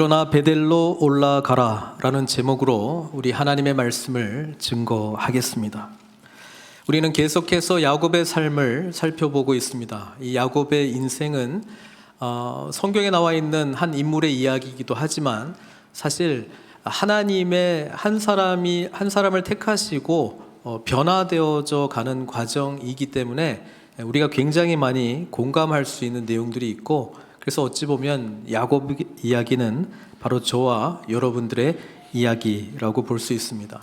그러나 베델로 올라가라 라는 제목으로 우리 하나님의 말씀을 증거하겠습니다. 우리는 계속해서 야곱의 삶을 살펴보고 있습니다. 이 야곱의 인생은 성경에 나와 있는 한 인물의 이야기이기도 하지만 사실 하나님의 한 사람을 택하시고 변화되어져 가는 과정이기 때문에 우리가 굉장히 많이 공감할 수 있는 내용들이 있고, 그래서 어찌 보면 야곱 이야기는 바로 저와 여러분들의 이야기라고 볼 수 있습니다.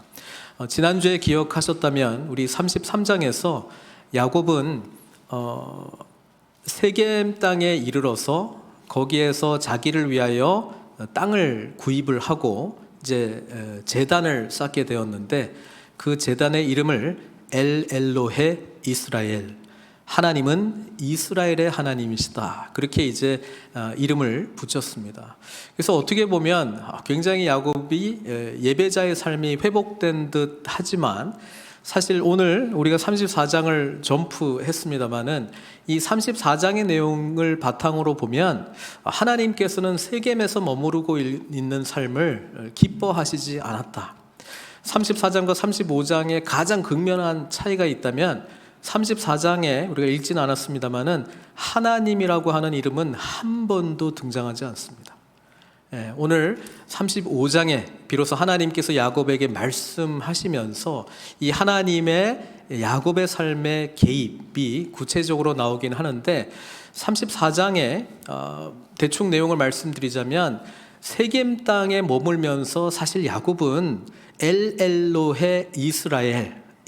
지난주에 기억하셨다면 우리 33장에서 야곱은 세겜 땅에 이르러서 거기에서 자기를 위하여 땅을 구입을 하고 이제 제단을 쌓게 되었는데, 그 제단의 이름을 엘로헤 이스라엘, 하나님은 이스라엘의 하나님이시다, 그렇게 이제 이름을 붙였습니다. 그래서 어떻게 보면 굉장히 야곱이 예배자의 삶이 회복된 듯 하지만, 사실 오늘 우리가 34장을 점프했습니다마는 이 34장의 내용을 바탕으로 보면 하나님께서는 세겜에서 머무르고 있는 삶을 기뻐하시지 않았다. 34장과 35장에 가장 극명한 차이가 있다면 34장에 우리가 읽지는 않았습니다마는 하나님이라고 하는 이름은 한 번도 등장하지 않습니다. 오늘 35장에 비로소 하나님께서 야곱에게 말씀하시면서 이 하나님의 야곱의 삶의 개입이 구체적으로 나오긴 하는데, 34장에 대충 내용을 말씀드리자면 세겜 땅에 머물면서 사실 야곱은 엘로헤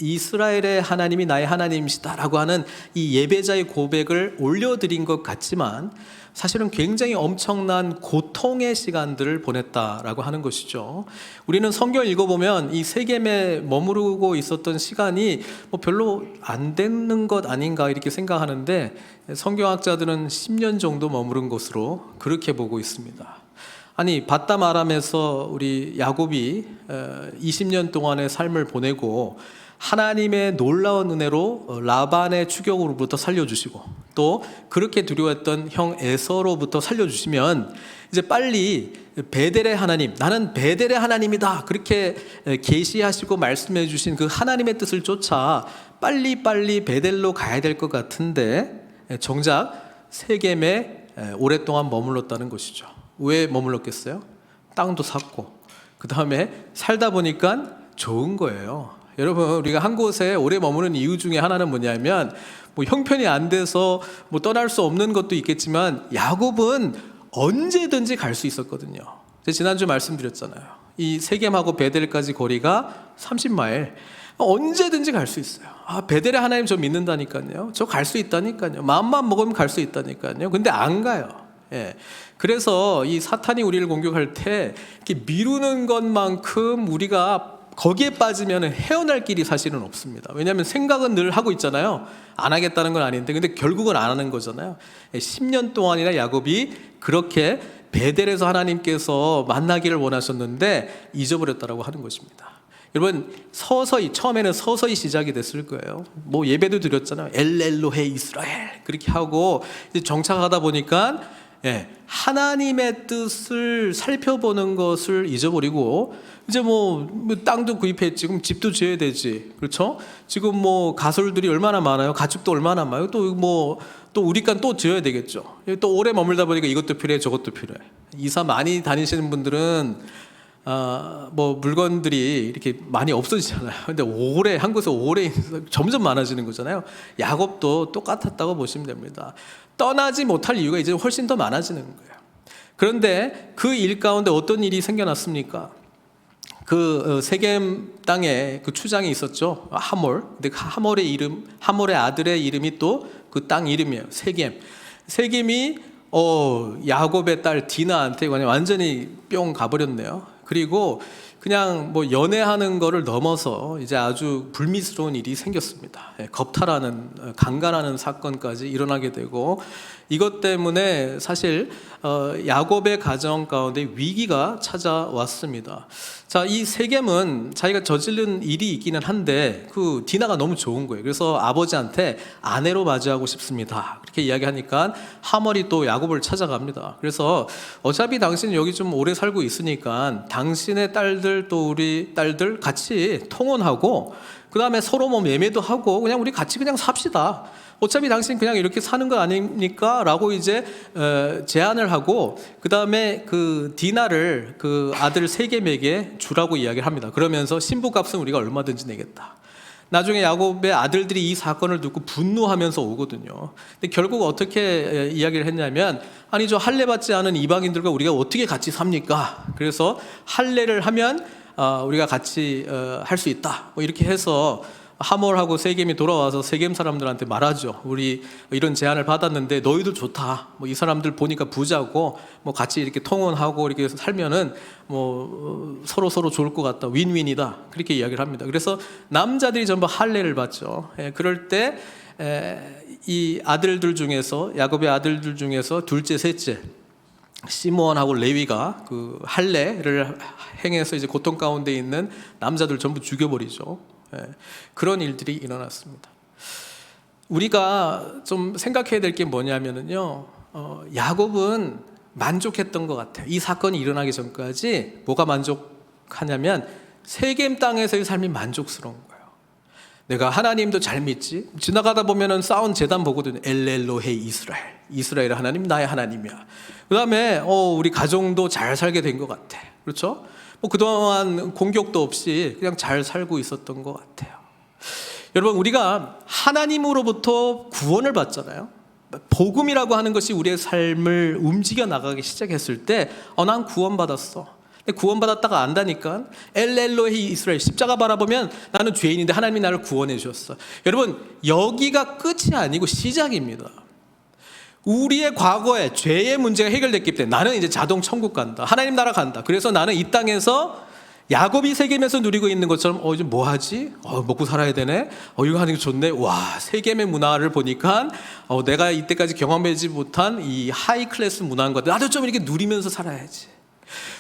이스라엘의 하나님이 나의 하나님이시다라고 하는 이 예배자의 고백을 올려드린 것 같지만 사실은 굉장히 엄청난 고통의 시간들을 보냈다라고 하는 것이죠. 우리는 성경을 읽어보면 이 세겜에 머무르고 있었던 시간이 별로 안 되는 것 아닌가 이렇게 생각하는데, 성경학자들은 10년 정도 머무른 것으로 그렇게 보고 있습니다. 아니, 바담 아람에서 우리 야곱이 20년 동안의 삶을 보내고 하나님의 놀라운 은혜로 라반의 추격으로부터 살려주시고 또 그렇게 두려워했던 형 에서로부터 살려주시면 이제 빨리 베델의 하나님, 나는 베델의 하나님이다, 그렇게 계시하시고 말씀해 주신 그 하나님의 뜻을 쫓아 빨리 베델로 가야 될 것 같은데 정작 세겜에 오랫동안 머물렀다는 것이죠. 왜 머물렀겠어요? 땅도 샀고 그 다음에 살다 보니까 좋은 거예요. 여러분, 우리가 한 곳에 오래 머무는 이유 중에 하나는 뭐냐면 형편이 안 돼서 떠날 수 없는 것도 있겠지만 야곱은 언제든지 갈 수 있었거든요. 제가 지난주 말씀드렸잖아요. 이 세겜하고 베델까지 거리가 30마일, 언제든지 갈 수 있어요. 베델의 하나님 저 믿는다니까요. 저 갈 수 있다니까요. 마음만 먹으면 갈 수 있다니까요. 근데 안 가요. 그래서 이 사탄이 우리를 공격할 때 이렇게 미루는 것만큼 우리가 거기에 빠지면 헤어날 길이 사실은 없습니다. 왜냐하면 생각은 늘 하고 있잖아요. 안 하겠다는 건 아닌데, 근데 결국은 안 하는 거잖아요. 10년 동안이나 야곱이 그렇게 베델에서 하나님께서 만나기를 원하셨는데 잊어버렸다라고 하는 것입니다. 여러분, 서서히, 처음에는 서서히 시작이 됐을 거예요. 예배도 드렸잖아요. 엘로헤 이스라엘 그렇게 하고 이제 정착하다 보니까 하나님의 뜻을 살펴보는 것을 잊어버리고 이제 땅도 구입했지, 그럼 집도 지어야 되지, 그렇죠? 지금 가솔들이 얼마나 많아요, 가축도 얼마나 많아요, 또 우리간 또 지어야 되겠죠. 또 오래 머물다 보니까 이것도 필요해, 저것도 필요해. 이사 많이 다니시는 분들은 물건들이 이렇게 많이 없어지잖아요. 근데 한 곳에 오래 점점 많아지는 거잖아요. 야곱도 똑같았다고 보시면 됩니다. 떠나지 못할 이유가 이제 훨씬 더 많아지는 거예요. 그런데 그 일 가운데 어떤 일이 생겨났습니까? 그 세겜 땅에 그 추장이 있었죠. 하몰. 근데 하몰의 아들의 이름이 또 그 땅 이름이에요. 세겜이 야곱의 딸 디나한테 완전히 뿅 가버렸네요. 그리고 그냥 뭐 연애하는 거를 넘어서 이제 아주 불미스러운 일이 생겼습니다. 겁탈하는, 강간하는 사건까지 일어나게 되고, 이것 때문에 사실 야곱의 가정 가운데 위기가 찾아왔습니다. 자, 이 세겜은 자기가 저지른 일이 있기는 한데 그 디나가 너무 좋은 거예요. 그래서 아버지한테 아내로 맞이하고 싶습니다, 그렇게 이야기하니까 하몰이 또 야곱을 찾아갑니다. 그래서 어차피 당신 여기 좀 오래 살고 있으니까 당신의 딸들 또 우리 딸들 같이 통혼하고, 그 다음에 서로 뭐 매매도 하고 그냥 우리 같이 그냥 삽시다. 어차피 당신 그냥 이렇게 사는 거 아닙니까? 라고 이제 제안을 하고, 그 다음에 그 디나를 그 아들 세겜에게 주라고 이야기를 합니다. 그러면서 신부값은 우리가 얼마든지 내겠다. 나중에 야곱의 아들들이 이 사건을 듣고 분노하면서 오거든요. 근데 결국 어떻게 이야기를 했냐면, 아니 저 할례 받지 않은 이방인들과 우리가 어떻게 같이 삽니까? 그래서 할례를 하면 우리가 같이 할 수 있다, 뭐 이렇게 해서 하몰하고 세겜이 돌아와서 세겜 사람들한테 말하죠. 우리 이런 제안을 받았는데 너희들 좋다, 뭐 이 사람들 보니까 부자고 뭐 같이 이렇게 통혼하고 이렇게 살면은 뭐 서로 좋을 것 같다, 윈윈이다, 그렇게 이야기를 합니다. 그래서 남자들이 전부 할례를 받죠. 그럴 때 이 아들들 중에서, 야곱의 아들들 중에서 둘째 셋째 시므온하고 레위가 그 할례를 행해서 이제 고통 가운데 있는 남자들 전부 죽여버리죠. 그런 일들이 일어났습니다. 우리가 좀 생각해야 될 게 뭐냐면요, 야곱은 만족했던 것 같아요. 이 사건이 일어나기 전까지 뭐가 만족하냐면 세겜 땅에서의 삶이 만족스러운 거예요. 내가 하나님도 잘 믿지, 지나가다 보면은 쌓은 제단 보거든요. 엘렐로헤 이스라엘, 이스라엘 하나님 나의 하나님이야. 그 다음에 우리 가정도 잘 살게 된 것 같아. 그렇죠? 뭐 그동안 공격도 없이 그냥 잘 살고 있었던 것 같아요. 여러분, 우리가 하나님으로부터 구원을 받잖아요. 복음이라고 하는 것이 우리의 삶을 움직여 나가기 시작했을 때 난 구원받았어. 구원받았다가 안다니까, 엘렐로헤 이스라엘, 십자가 바라보면 나는 죄인인데 하나님이 나를 구원해 주셨어. 여러분, 여기가 끝이 아니고 시작입니다. 우리의 과거에 죄의 문제가 해결됐기 때문에 나는 이제 자동 천국 간다, 하나님 나라 간다. 그래서 나는 이 땅에서 야곱이 세겜에서 누리고 있는 것처럼 이제 뭐 하지? 먹고 살아야 되네. 이거 하는 게 좋네. 와, 세겜의 문화를 보니까 내가 이때까지 경험하지 못한 이 하이 클래스 문화인 것 같아. 나도 좀 이렇게 누리면서 살아야지.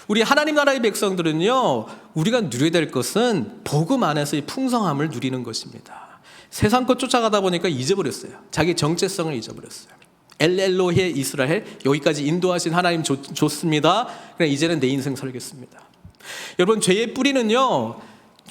우리 하나님 나라의 백성들은요, 우리가 누려야 될 것은 복음 안에서의 풍성함을 누리는 것입니다. 세상 것 쫓아가다 보니까 잊어버렸어요. 자기 정체성을 잊어버렸어요. 엘렐로헤 이스라엘, 여기까지 인도하신 하나님 좋습니다. 그냥 이제는 내 인생 살겠습니다. 여러분, 죄의 뿌리는요,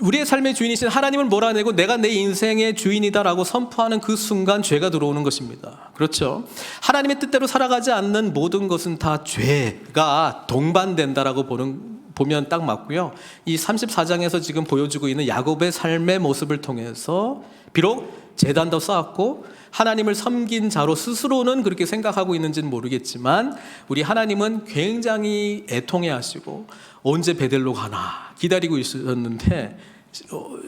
우리의 삶의 주인이신 하나님을 몰아내고 내가 내 인생의 주인이다라고 선포하는 그 순간 죄가 들어오는 것입니다. 그렇죠? 하나님의 뜻대로 살아가지 않는 모든 것은 다 죄가 동반된다라고 보면 딱 맞고요. 이 34장에서 지금 보여주고 있는 야곱의 삶의 모습을 통해서 비록 제단도 쌓았고 하나님을 섬긴 자로 스스로는 그렇게 생각하고 있는지는 모르겠지만, 우리 하나님은 굉장히 애통해 하시고 언제 베델로 가나 기다리고 있었는데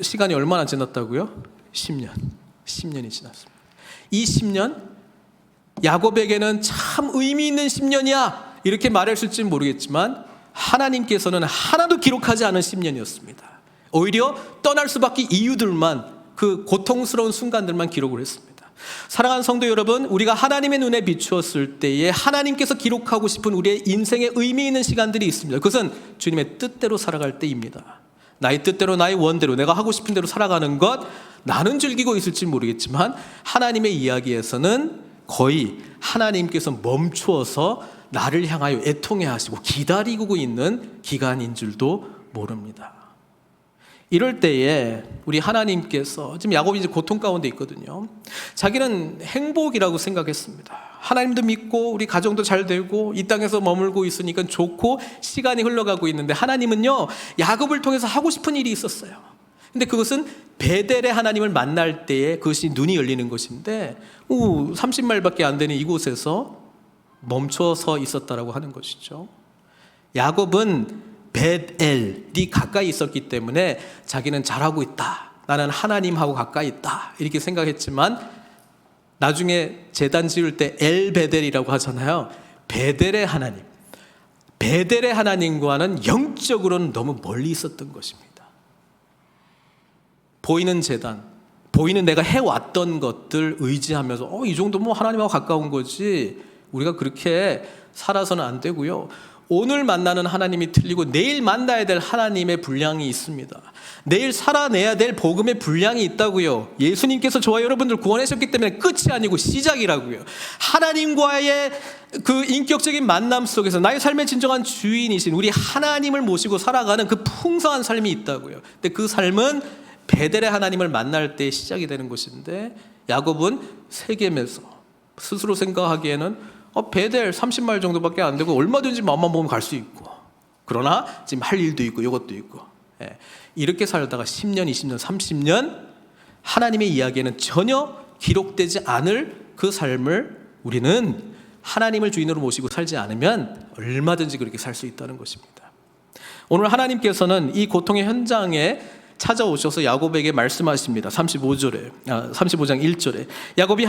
시간이 얼마나 지났다고요? 10년이 지났습니다. 이 10년, 야곱에게는 참 의미 있는 10년이야 이렇게 말했을지는 모르겠지만 하나님께서는 하나도 기록하지 않은 10년이었습니다. 오히려 떠날 수밖에 이유들만, 그 고통스러운 순간들만 기록을 했습니다. 사랑하는 성도 여러분, 우리가 하나님의 눈에 비추었을 때에 하나님께서 기록하고 싶은 우리의 인생의 의미 있는 시간들이 있습니다. 그것은 주님의 뜻대로 살아갈 때입니다. 나의 뜻대로, 나의 원대로, 내가 하고 싶은 대로 살아가는 것, 나는 즐기고 있을지 모르겠지만 하나님의 이야기에서는 거의 하나님께서 멈추어서 나를 향하여 애통해 하시고 기다리고 있는 기간인 줄도 모릅니다. 이럴 때에 우리 하나님께서, 지금 야곱이 이제 고통 가운데 있거든요. 자기는 행복이라고 생각했습니다. 하나님도 믿고 우리 가정도 잘 되고 이 땅에서 머물고 있으니까 좋고 시간이 흘러가고 있는데, 하나님은요, 야곱을 통해서 하고 싶은 일이 있었어요. 근데 그것은 베델의 하나님을 만날 때에 그것이 눈이 열리는 것인데 30마일밖에 안 되는 이곳에서 멈춰서 있었다라고 하는 것이죠. 야곱은 베델이 가까이 있었기 때문에 자기는 잘하고 있다, 나는 하나님하고 가까이 있다 이렇게 생각했지만, 나중에 제단 지을 때 엘베델이라고 하잖아요. 베델의 하나님, 베델의 하나님과는 영적으로는 너무 멀리 있었던 것입니다. 보이는 제단, 보이는 내가 해왔던 것들 의지하면서 이 정도면 뭐 하나님하고 가까운 거지, 우리가 그렇게 살아서는 안 되고요. 오늘 만나는 하나님이 틀리고 내일 만나야 될 하나님의 분량이 있습니다. 내일 살아내야 될 복음의 분량이 있다고요. 예수님께서 저와 여러분들 구원하셨기 때문에 끝이 아니고 시작이라고요. 하나님과의 그 인격적인 만남 속에서 나의 삶의 진정한 주인이신 우리 하나님을 모시고 살아가는 그 풍성한 삶이 있다고요. 근데 그 삶은 베델의 하나님을 만날 때 시작이 되는 것인데, 야곱은 세겜에서 스스로 생각하기에는 베델 30마일 정도밖에 안 되고 얼마든지 마음만 보면 갈 수 있고, 그러나 지금 할 일도 있고 이것도 있고, 이렇게 살다가 10년, 20년, 30년 하나님의 이야기에는 전혀 기록되지 않을 그 삶을 우리는 하나님을 주인으로 모시고 살지 않으면 얼마든지 그렇게 살 수 있다는 것입니다. 오늘 하나님께서는 이 고통의 현장에 찾아오셔서 야곱에게 말씀하십니다. 35장 1절에 야곱이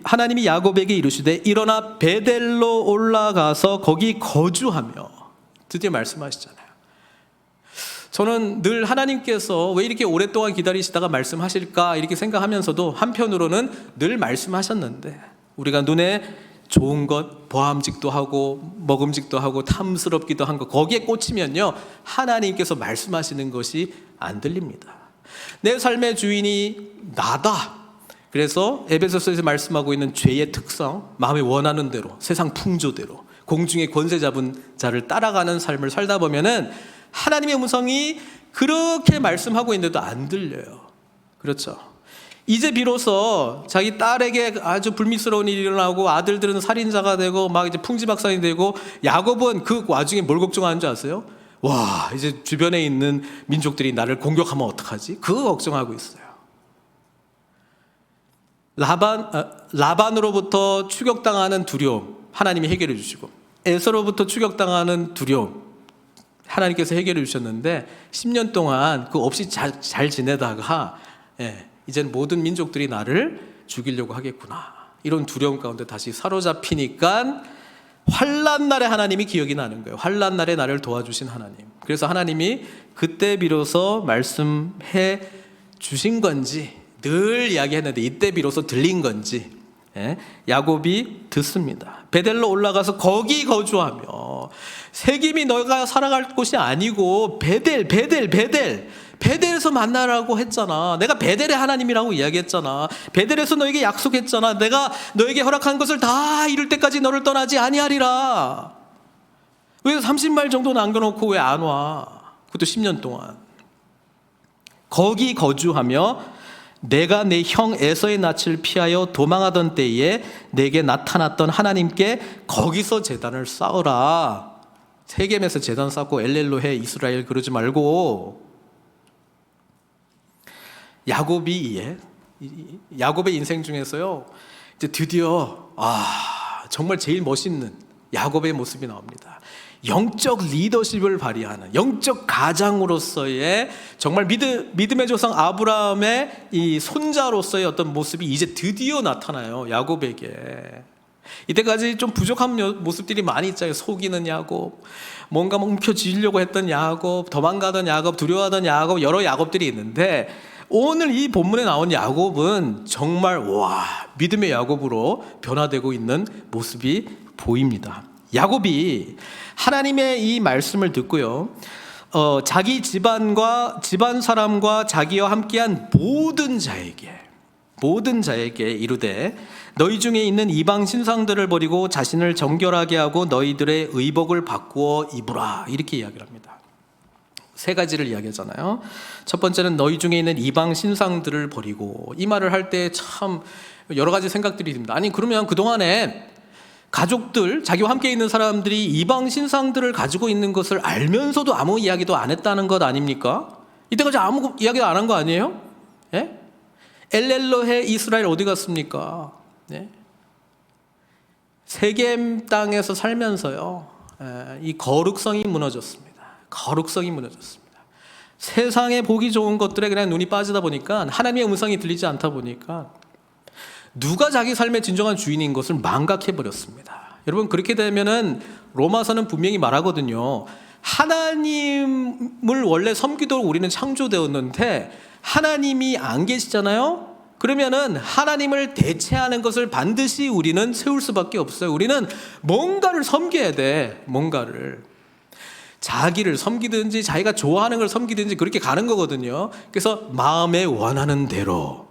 하나님이 야곱에게 이르시되 일어나 베델로 올라가서 거기 거주하며, 드디어 말씀하시잖아요. 저는 늘 하나님께서 왜 이렇게 오랫동안 기다리시다가 말씀하실까 이렇게 생각하면서도 한편으로는 늘 말씀하셨는데, 우리가 눈에 좋은 것, 보암직도 하고 먹음직도 하고 탐스럽기도 한 것, 거기에 꽂히면요 하나님께서 말씀하시는 것이 안 들립니다. 내 삶의 주인이 나다. 그래서 에베소서에서 말씀하고 있는 죄의 특성, 마음이 원하는 대로, 세상 풍조대로 공중의 권세 잡은 자를 따라가는 삶을 살다 보면은 하나님의 음성이 그렇게 말씀하고 있는데도 안 들려요. 그렇죠? 이제 비로소 자기 딸에게 아주 불미스러운 일이 일어나고 아들들은 살인자가 되고 막 이제 풍지박산이 되고, 야곱은 그 와중에 뭘 걱정하는 줄 아세요? 와, 이제 주변에 있는 민족들이 나를 공격하면 어떡하지? 그거 걱정하고 있어요. 라반으로부터 추격당하는 두려움 하나님이 해결해 주시고, 에서로부터 추격당하는 두려움 하나님께서 해결해 주셨는데, 10년 동안 그거 없이 잘 지내다가 이제는 모든 민족들이 나를 죽이려고 하겠구나, 이런 두려움 가운데 다시 사로잡히니까 환난 날에 하나님이 기억이 나는 거예요. 환난 날에 나를 도와주신 하나님. 그래서 하나님이 그때 비로소 말씀해 주신 건지, 늘 이야기했는데 이때 비로소 들린 건지, 야곱이 듣습니다. 베델로 올라가서 거기 거주하며, 세겜이 너가 살아갈 곳이 아니고 베델에서 만나라고 했잖아. 내가 베델의 하나님이라고 이야기했잖아. 베델에서 너에게 약속했잖아. 내가 너에게 허락한 것을 다 이룰 때까지 너를 떠나지 아니하리라. 왜 30마일 정도 남겨놓고 왜 안 와? 그것도 10년 동안. 거기 거주하며 내가 내 형 에서의 낯을 피하여 도망하던 때에 내게 나타났던 하나님께 거기서 제단을 쌓으라. 세겜에서 제단 쌓고 엘렐로해 이스라엘 그러지 말고. 야곱의 인생 중에서요, 이제 드디어 정말 제일 멋있는 야곱의 모습이 나옵니다. 영적 리더십을 발휘하는, 영적 가장으로서의, 정말 믿음의 조상 아브라함의 이 손자로서의 어떤 모습이 이제 드디어 나타나요, 야곱에게. 이때까지 좀 부족한 모습들이 많이 있잖아요. 속이는 야곱, 뭔가 움켜쥐려고 했던 야곱, 도망가던 야곱, 두려워하던 야곱, 여러 야곱들이 있는데, 오늘 이 본문에 나온 야곱은 정말 믿음의 야곱으로 변화되고 있는 모습이 보입니다. 야곱이 하나님의 이 말씀을 듣고요, 자기 집안 사람과 자기와 함께한 모든 자에게 이르되 너희 중에 있는 이방 신상들을 버리고 자신을 정결하게 하고 너희들의 의복을 바꾸어 입으라, 이렇게 이야기를 합니다. 세 가지를 이야기하잖아요. 첫 번째는 너희 중에 있는 이방 신상들을 버리고, 이 말을 할 때 참 여러 가지 생각들이 듭니다. 아니 그러면 그동안에 가족들, 자기와 함께 있는 사람들이 이방 신상들을 가지고 있는 것을 알면서도 아무 이야기도 안 했다는 것 아닙니까? 이때까지 아무 이야기도 안 한 거 아니에요? 엘렐로해 이스라엘 어디 갔습니까? 세겜 땅에서 살면서요, 이 거룩성이 무너졌습니다. 세상에 보기 좋은 것들에 그냥 눈이 빠지다 보니까, 하나님의 음성이 들리지 않다 보니까 누가 자기 삶의 진정한 주인인 것을 망각해버렸습니다. 여러분, 그렇게 되면은 로마서는 분명히 말하거든요. 하나님을 원래 섬기도록 우리는 창조되었는데 하나님이 안 계시잖아요. 그러면은 하나님을 대체하는 것을 반드시 우리는 세울 수밖에 없어요. 우리는 뭔가를 섬겨야 돼. 뭔가를. 자기를 섬기든지 자기가 좋아하는 걸 섬기든지 그렇게 가는 거거든요. 그래서 마음에 원하는 대로.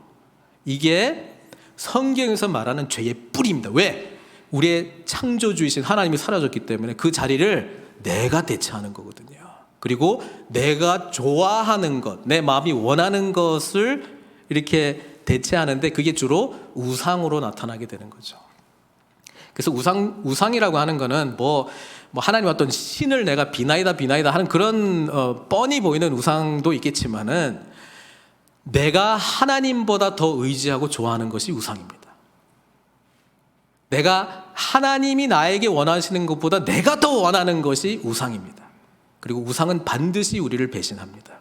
이게 성경에서 말하는 죄의 뿌리입니다. 왜? 우리의 창조주이신 하나님이 사라졌기 때문에 그 자리를 내가 대체하는 거거든요. 그리고 내가 좋아하는 것, 내 마음이 원하는 것을 이렇게 대체하는데 그게 주로 우상으로 나타나게 되는 거죠. 그래서 우상이라고 하는 거는 뭐 하나님 어떤 신을 내가 비나이다 하는 그런 뻔히 보이는 우상도 있겠지만은 내가 하나님보다 더 의지하고 좋아하는 것이 우상입니다. 내가 하나님이 나에게 원하시는 것보다 내가 더 원하는 것이 우상입니다. 그리고 우상은 반드시 우리를 배신합니다.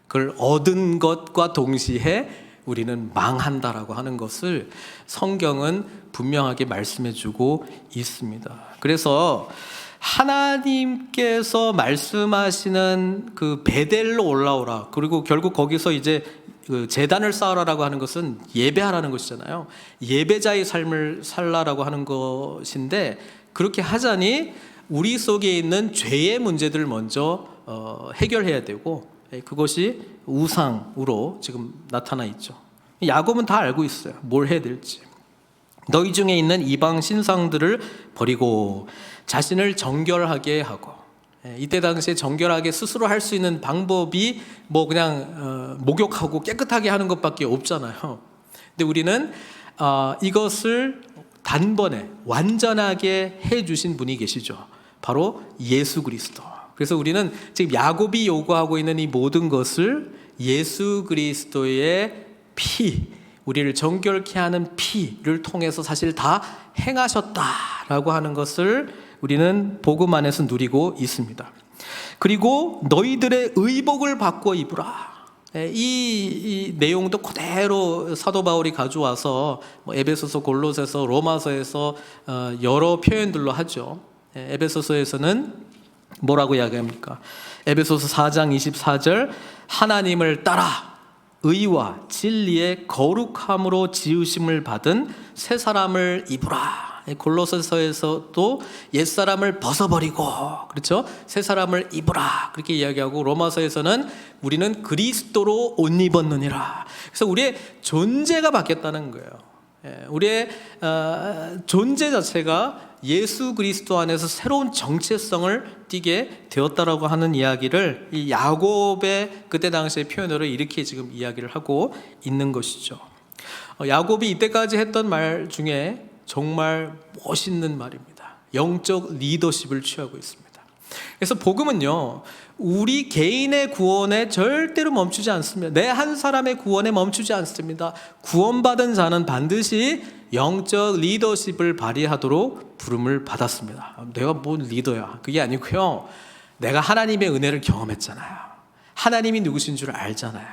그걸 얻은 것과 동시에 우리는 망한다라고 하는 것을 성경은 분명하게 말씀해주고 있습니다. 그래서 하나님께서 말씀하시는 그 베델로 올라오라, 그리고 결국 거기서 이제 그 제단을 쌓으라라고 하는 것은 예배하라는 것이잖아요. 예배자의 삶을 살라라고 하는 것인데, 그렇게 하자니 우리 속에 있는 죄의 문제들을 먼저 해결해야 되고, 그것이 우상으로 지금 나타나 있죠. 야곱은 다 알고 있어요. 뭘 해야 될지. 너희 중에 있는 이방 신상들을 버리고 자신을 정결하게 하고, 이때 당시에 정결하게 스스로 할 수 있는 방법이 뭐 그냥 목욕하고 깨끗하게 하는 것밖에 없잖아요. 근데 우리는 이것을 단번에 완전하게 해주신 분이 계시죠. 바로 예수 그리스도. 그래서 우리는 지금 야곱이 요구하고 있는 이 모든 것을 예수 그리스도의 피, 우리를 정결케 하는 피를 통해서 사실 다 행하셨다라고 하는 것을 우리는 복음 안에서 누리고 있습니다. 그리고 너희들의 의복을 바꿔 입으라. 이 내용도 그대로 사도 바울이 가져와서 에베소서, 골로새서, 로마서에서 여러 표현들로 하죠. 에베소서에서는 뭐라고 이야기합니까? 에베소서 4장 24절, 하나님을 따라 의와 진리의 거룩함으로 지으심을 받은 새 사람을 입으라. 골로새서에서도 옛사람을 벗어버리고, 그렇죠? 새 사람을 입으라, 그렇게 이야기하고, 로마서에서는 우리는 그리스도로 옷 입었느니라. 그래서 우리의 존재가 바뀌었다는 거예요. 우리의 존재 자체가 예수 그리스도 안에서 새로운 정체성을 띠게 되었다라고 하는 이야기를 이 야곱의 그때 당시의 표현으로 이렇게 지금 이야기를 하고 있는 것이죠. 야곱이 이때까지 했던 말 중에 정말 멋있는 말입니다. 영적 리더십을 취하고 있습니다. 그래서 복음은요, 우리 개인의 구원에 절대로 멈추지 않습니다. 내 한 사람의 구원에 멈추지 않습니다. 구원받은 자는 반드시 영적 리더십을 발휘하도록 부름을 받았습니다. 내가 뭔 리더야? 그게 아니고요, 내가 하나님의 은혜를 경험했잖아요. 하나님이 누구신 줄 알잖아요.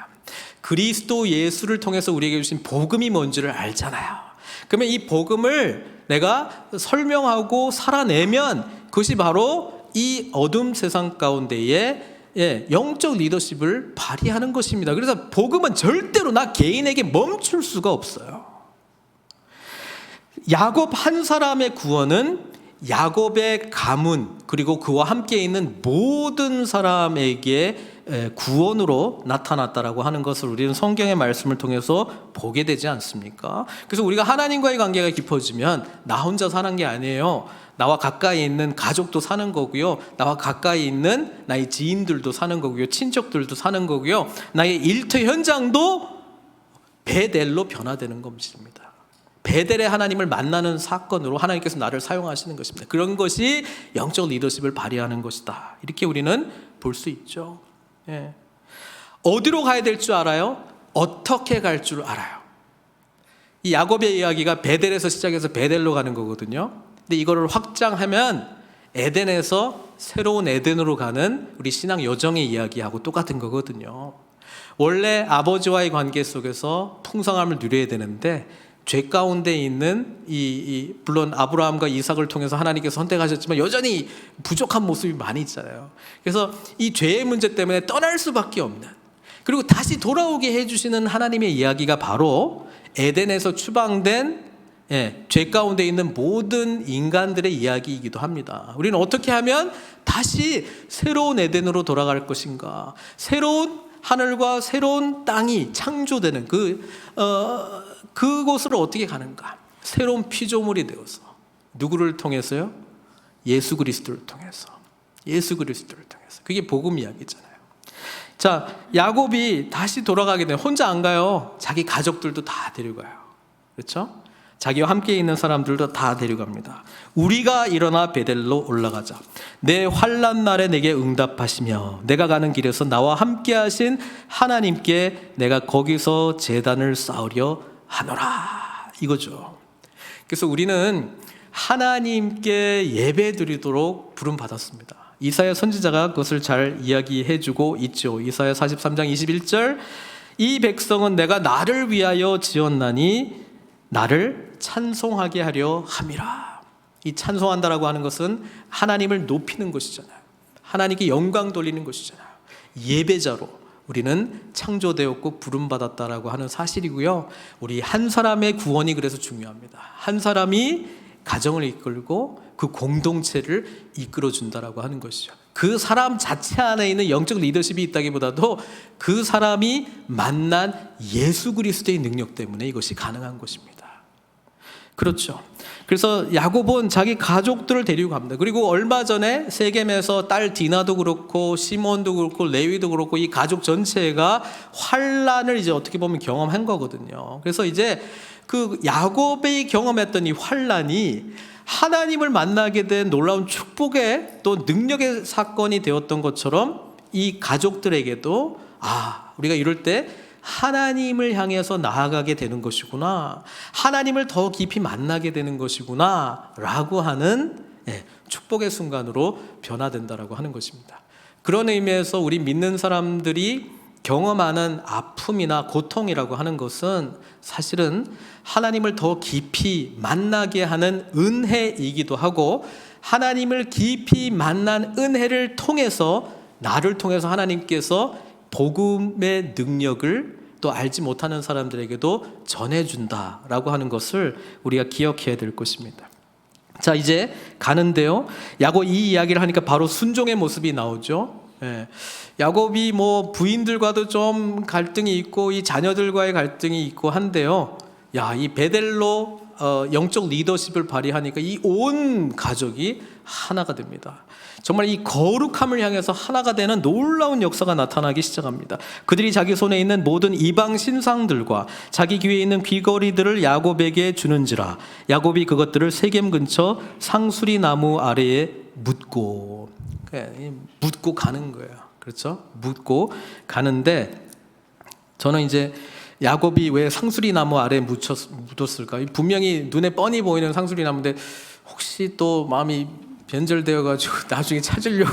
그리스도 예수를 통해서 우리에게 주신 복음이 뭔지를 알잖아요. 그러면 이 복음을 내가 설명하고 살아내면 그것이 바로 이 어둠 세상 가운데에 영적 리더십을 발휘하는 것입니다. 그래서 복음은 절대로 나 개인에게 멈출 수가 없어요. 야곱 한 사람의 구원은 야곱의 가문, 그리고 그와 함께 있는 모든 사람에게 구원으로 나타났다라고 하는 것을 우리는 성경의 말씀을 통해서 보게 되지 않습니까? 그래서 우리가 하나님과의 관계가 깊어지면 나 혼자 사는 게 아니에요. 나와 가까이 있는 가족도 사는 거고요, 나와 가까이 있는 나의 지인들도 사는 거고요, 친척들도 사는 거고요, 나의 일터 현장도 베델로 변화되는 것입니다. 베델의 하나님을 만나는 사건으로 하나님께서 나를 사용하시는 것입니다. 그런 것이 영적 리더십을 발휘하는 것이다, 이렇게 우리는 볼 수 있죠. 어디로 가야 될 줄 알아요? 어떻게 갈 줄 알아요. 이 야곱의 이야기가 베델에서 시작해서 베델로 가는 거거든요. 근데 이거를 확장하면 에덴에서 새로운 에덴으로 가는 우리 신앙 여정의 이야기하고 똑같은 거거든요. 원래 아버지와의 관계 속에서 풍성함을 누려야 되는데 죄 가운데 있는 물론 아브라함과 이삭을 통해서 하나님께서 선택하셨지만 여전히 부족한 모습이 많이 있잖아요. 그래서 이 죄의 문제 때문에 떠날 수밖에 없는, 그리고 다시 돌아오게 해주시는 하나님의 이야기가 바로 에덴에서 추방된 죄 가운데 있는 모든 인간들의 이야기이기도 합니다. 우리는 어떻게 하면 다시 새로운 에덴으로 돌아갈 것인가, 새로운 하늘과 새로운 땅이 창조되는 그곳으로 어떻게 가는가. 새로운 피조물이 되어서 누구를 통해서요? 예수 그리스도를 통해서. 예수 그리스도를 통해서. 그게 복음 이야기잖아요. 자, 야곱이 다시 돌아가게 되면 혼자 안 가요. 자기 가족들도 다 데려가요. 그렇죠? 자기와 함께 있는 사람들도 다 데려갑니다. 우리가 일어나 베델로 올라가자. 내 환난 날에 내게 응답하시며 내가 가는 길에서 나와 함께 하신 하나님께 내가 거기서 제단을 쌓으려 하노라. 이거죠. 그래서 우리는 하나님께 예배 드리도록 부름받았습니다. 이사야 선지자가 그것을 잘 이야기해주고 있죠. 이사야 43장 21절, 이 백성은 내가 나를 위하여 지었나니 나를 찬송하게 하려 함이라. 이 찬송한다라고 하는 것은 하나님을 높이는 것이잖아요. 하나님께 영광 돌리는 것이잖아요. 예배자로 우리는 창조되었고 부름받았다라고 하는 사실이고요. 우리 한 사람의 구원이 그래서 중요합니다. 한 사람이 가정을 이끌고 그 공동체를 이끌어준다라고 하는 것이죠. 그 사람 자체 안에 있는 영적 리더십이 있다기보다도 그 사람이 만난 예수 그리스도의 능력 때문에 이것이 가능한 것입니다. 그렇죠. 그래서 야곱은 자기 가족들을 데리고 갑니다. 그리고 얼마 전에 세겜에서 딸 디나도 그렇고 시몬도 그렇고 레위도 그렇고 이 가족 전체가 환란을 이제 어떻게 보면 경험한 거거든요. 그래서 이제 그 야곱이 경험했던 이 환란이 하나님을 만나게 된 놀라운 축복의 또 능력의 사건이 되었던 것처럼 이 가족들에게도 우리가 이럴 때 하나님을 향해서 나아가게 되는 것이구나, 하나님을 더 깊이 만나게 되는 것이구나 라고 하는 축복의 순간으로 변화된다라고 하는 것입니다. 그런 의미에서 우리 믿는 사람들이 경험하는 아픔이나 고통이라고 하는 것은 사실은 하나님을 더 깊이 만나게 하는 은혜이기도 하고, 하나님을 깊이 만난 은혜를 통해서 나를 통해서 하나님께서 복음의 능력을 또 알지 못하는 사람들에게도 전해준다라고 하는 것을 우리가 기억해야 될 것입니다. 자, 이제 가는데요. 야곱 이 이야기를 하니까 바로 순종의 모습이 나오죠. 야곱이 뭐 부인들과도 좀 갈등이 있고 이 자녀들과의 갈등이 있고 한데요. 이 베델로 영적 리더십을 발휘하니까 이 온 가족이 하나가 됩니다. 정말 이 거룩함을 향해서 하나가 되는 놀라운 역사가 나타나기 시작합니다. 그들이 자기 손에 있는 모든 이방 신상들과 자기 귀에 있는 귀걸이들을 야곱에게 주는지라. 야곱이 그것들을 세겜 근처 상수리 나무 아래에 묻고 가는 거예요. 그렇죠? 묻고 가는데, 저는 이제 야곱이 왜 상수리 나무 아래에 묻었을까? 분명히 눈에 뻔히 보이는 상수리 나무인데 혹시 또 마음이 변절되어가지고 나중에 찾을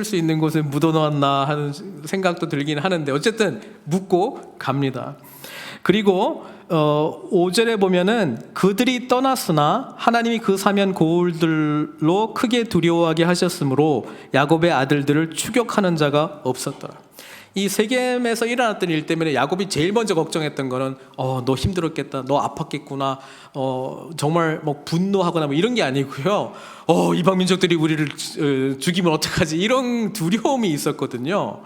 수 있는 곳에 묻어놓았나 하는 생각도 들긴 하는데, 어쨌든 묻고 갑니다. 그리고 5절에 보면은 그들이 떠났으나 하나님이 그 사면 고울들로 크게 두려워하게 하셨으므로 야곱의 아들들을 추격하는 자가 없었더라. 이 세겜에서 일어났던 일 때문에 야곱이 제일 먼저 걱정했던 거는 너 힘들었겠다, 너 아팠겠구나, 정말 뭐 분노하거나 뭐 이런 게 아니고요. 이방 민족들이 우리를 죽이면 어떡하지, 이런 두려움이 있었거든요.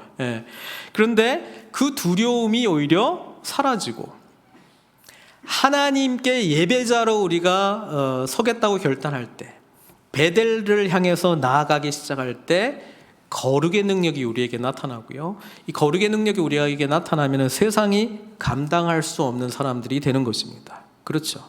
그런데 그 두려움이 오히려 사라지고 하나님께 예배자로 우리가 서겠다고 결단할 때, 베델을 향해서 나아가기 시작할 때 거룩의 능력이 우리에게 나타나고요. 이 거룩의 능력이 우리에게 나타나면 세상이 감당할 수 없는 사람들이 되는 것입니다. 그렇죠?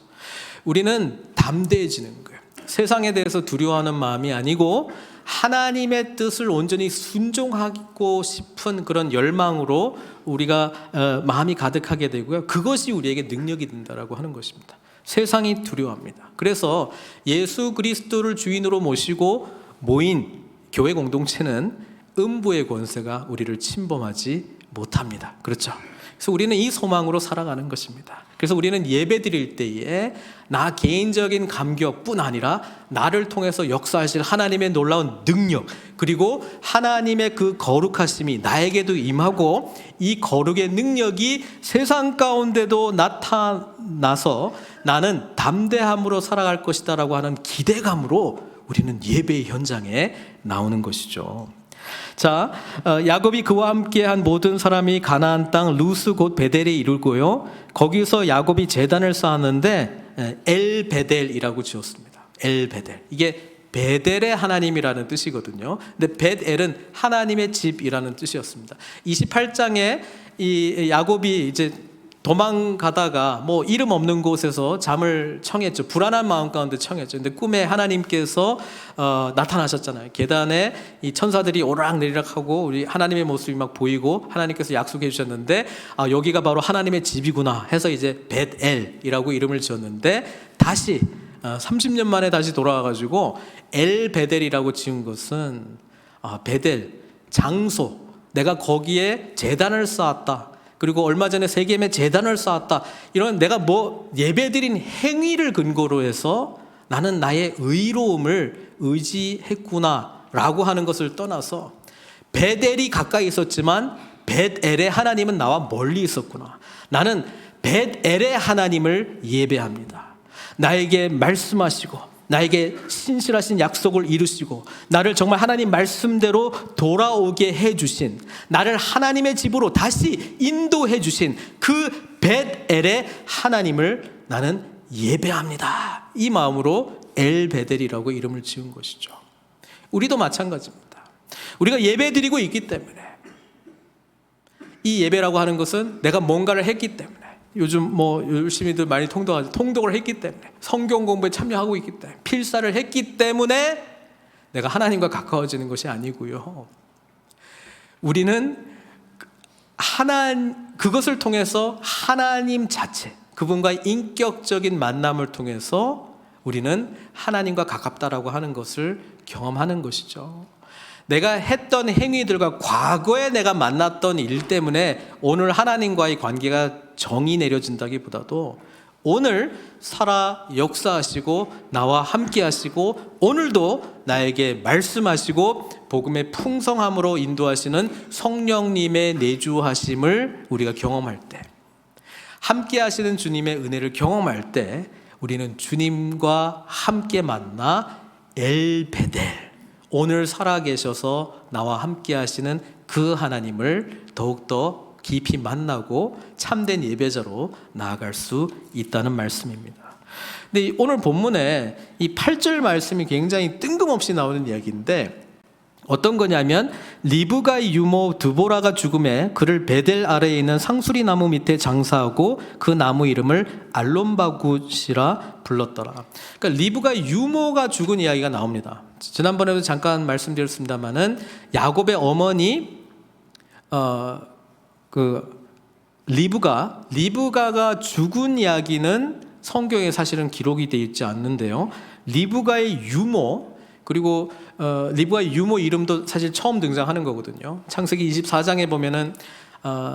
우리는 담대해지는 거예요. 세상에 대해서 두려워하는 마음이 아니고 하나님의 뜻을 온전히 순종하고 싶은 그런 열망으로 우리가 마음이 가득하게 되고요. 그것이 우리에게 능력이 된다라고 하는 것입니다. 세상이 두려워합니다. 그래서 예수 그리스도를 주인으로 모시고 모인 교회 공동체는 음부의 권세가 우리를 침범하지 못합니다. 그렇죠? 그래서 우리는 이 소망으로 살아가는 것입니다. 그래서 우리는 예배 드릴 때에 나 개인적인 감격뿐 아니라 나를 통해서 역사하실 하나님의 놀라운 능력, 그리고 하나님의 그 거룩하심이 나에게도 임하고 이 거룩의 능력이 세상 가운데도 나타나서 나는 담대함으로 살아갈 것이다 라고 하는 기대감으로 우리는 예배의 현장에 나오는 것이죠. 자, 야곱이 그와 함께한 모든 사람이 가나안 땅 루스 곧 베델에 이르고요, 거기서 야곱이 제단을 쌓았는데 엘 베델이라고 지었습니다. 엘 베델, 이게 베델의 하나님이라는 뜻이거든요. 근데 베델은 하나님의 집이라는 뜻이었습니다. 28장에 이 야곱이 이제 도망가다가 뭐 이름 없는 곳에서 잠을 청했죠. 불안한 마음 가운데 청했죠. 근데 꿈에 하나님께서 나타나셨잖아요. 계단에 이 천사들이 오락내리락 하고 우리 하나님의 모습이 막 보이고 하나님께서 약속해 주셨는데, 여기가 바로 하나님의 집이구나 해서 이제 벳엘이라고 이름을 지었는데, 다시 30년 만에 다시 돌아와가지고 엘 베델이라고 지은 것은 베델, 장소, 내가 거기에 제단을 쌓았다, 그리고 얼마 전에 세겜에 제단을 쌓았다, 이런 내가 뭐 예배드린 행위를 근거로 해서 나는 나의 의로움을 의지했구나 라고 하는 것을 떠나서, 베델이 가까이 있었지만 벳엘의 하나님은 나와 멀리 있었구나, 나는 벳엘의 하나님을 예배합니다. 나에게 말씀하시고 나에게 신실하신 약속을 이루시고 나를 정말 하나님 말씀대로 돌아오게 해주신, 나를 하나님의 집으로 다시 인도해 주신 그 벳엘의 하나님을 나는 예배합니다. 이 마음으로 엘 베델이라고 이름을 지은 것이죠. 우리도 마찬가지입니다. 우리가 예배 드리고 있기 때문에, 이 예배라고 하는 것은 내가 뭔가를 했기 때문에, 요즘 뭐 열심히들 많이 통독을 했기 때문에, 성경 공부에 참여하고 있기 때문에, 필사를 했기 때문에 내가 하나님과 가까워지는 것이 아니고요, 우리는 그것을 통해서 하나님 자체, 그분과의 인격적인 만남을 통해서 우리는 하나님과 가깝다라고 하는 것을 경험하는 것이죠. 내가 했던 행위들과 과거에 내가 만났던 일 때문에 오늘 하나님과의 관계가 정이 내려진다기보다도, 오늘 살아 역사하시고 나와 함께 하시고 오늘도 나에게 말씀하시고 복음의 풍성함으로 인도하시는 성령님의 내주하심을 우리가 경험할 때, 함께 하시는 주님의 은혜를 경험할 때, 우리는 주님과 함께 만나 엘 베델, 오늘 살아계셔서 나와 함께 하시는 그 하나님을 더욱더 깊이 만나고 참된 예배자로 나아갈 수 있다는 말씀입니다. 근데 오늘 본문에 이 8절 말씀이 굉장히 뜬금없이 나오는 이야기인데, 어떤 거냐면, 리브가의 유모 드보라가 죽음에 그를 베델 아래에 있는 상수리 나무 밑에 장사하고 그 나무 이름을 알론바굿이라 불렀더라. 그러니까 리브가의 유모가 죽은 이야기가 나옵니다. 지난번에도 잠깐 말씀드렸습니다만은, 야곱의 어머니 리브가가 죽은 이야기는 성경에 사실은 기록이 되어 있지 않는데요, 리브가의 유모, 그리고 리브가의 유모 이름도 사실 처음 등장하는 거거든요. 창세기 24장에 보면은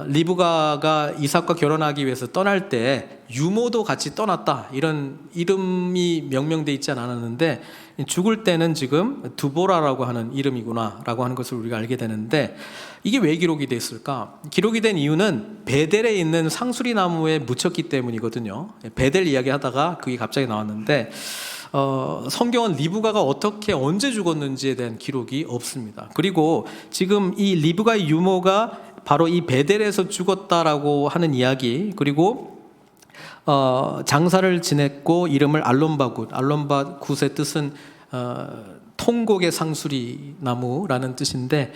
리브가가 이삭과 결혼하기 위해서 떠날 때 유모도 같이 떠났다, 이런 이름이 명명되어 있지 않았는데, 죽을 때는 지금 드보라라고 하는 이름이구나 라고 하는 것을 우리가 알게 되는데, 이게 왜 기록이 됐을까? 기록이 된 이유는 베델에 있는 상수리 나무에 묻혔기 때문이거든요. 베델 이야기 하다가 그게 갑자기 나왔는데, 성경은 리브가가 어떻게 언제 죽었는지에 대한 기록이 없습니다. 그리고 지금 이 리브가의 유모가 바로 이 베델에서 죽었다라고 하는 이야기, 그리고 장사를 지냈고 이름을 알론바굿의 뜻은 통곡의 상수리 나무라는 뜻인데,